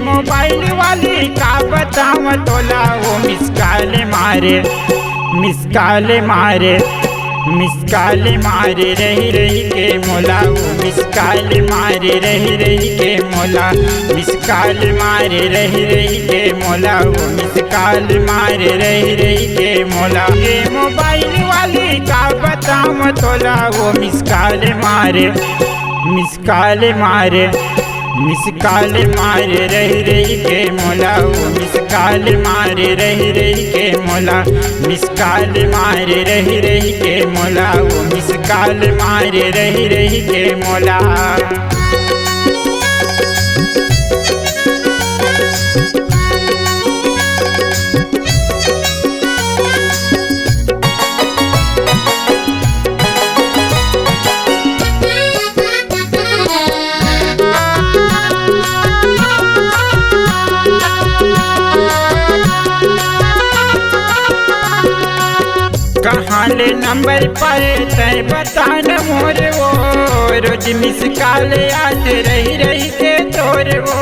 Mobile वाली का बताऊं तोला, वो मिस कॉल मारे रही रही के मोला, वो मिस कॉल मारे रही के मोला, मिस कॉल मारे रही के मोला, वो मिस कॉल मारे रही के मोला। ये मोबाइल वाली का बताऊं तोला, वो मिस कॉल मारे रही के मोला, वो मिस कॉल मारे रही के मोला, मिस कॉल मारे रही के मोला, वो मिस कॉल मारे रही के मोला। कहाँ ले नंबर पर तय बता न मोर, वो रोज मिस कॉल याद रही के तोर वो।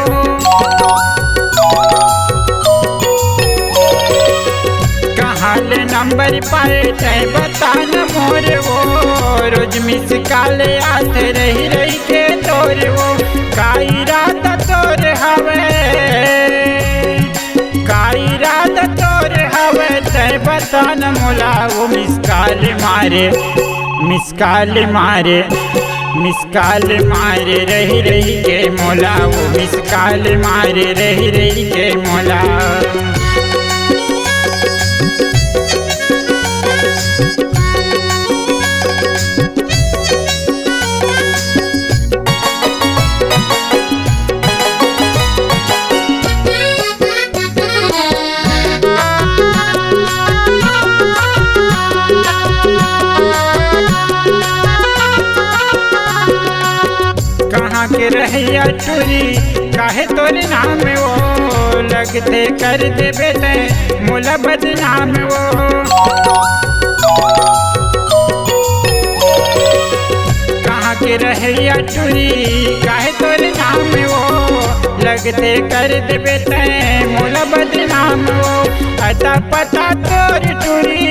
कहाँ ले नंबर पर तय बता न मोर, वो रोज मिस कॉल याद रही के तोर वो। का इरादा तोर हवे, का इरादा तोर हवे तय बता न मोला, वो मिस कॉल मारे रही के मोला, वो मिस कॉल मारे रही के मोला। के रहिया चोरी काहे तोरे नाम वो, लगते कर दे बेटे मोला बदनाम वो। कहाँ के रहिया चोरी काहे तोरे नाम वो, लगते कर दे बेटे मोला बदनाम वो। अता पता तोरी टूरी,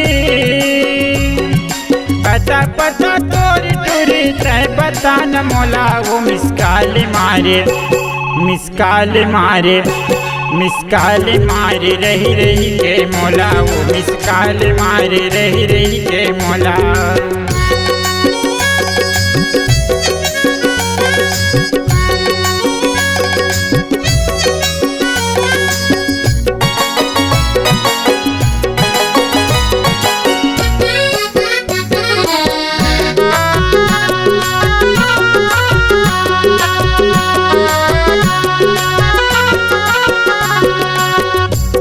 अता पता तोरी टूरी तय बता न मोला, वो मिस कॉल मारे रही के मोला, वो मिस कॉल मारे रही के मोला।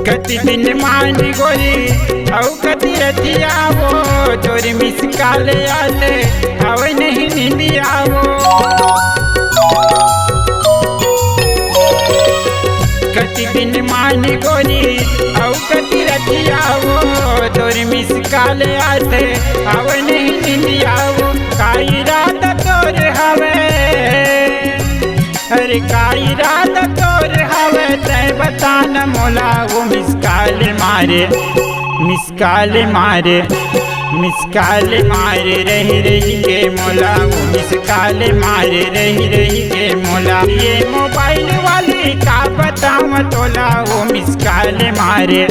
कति दिन मानी गोरी औ कति रतिया वो, तोरी मिस कॉल याद आवे नहीं नींदिया वो। कति दिन मानी गोरी औ कति रतिया वो, तोरी मिस कॉल याद आवे नहीं नींदिया वो। का इरादा तोर हवे, अरे का इरादा तोर हवे तय बता न मोला, वो मिस कॉल मारे रही के मोला, वो मिस कॉल मारे रही के मोला। ये मोबाइल वाली का बताऊं तोला, वो मिस कॉल मारे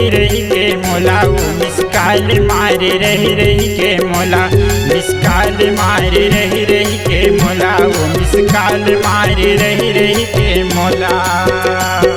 रही के मोला, वो मिस कॉल मारे रही के मोला, मिस कॉल मारे रही के मोला, वो मिस कॉल मारे रही के मोला।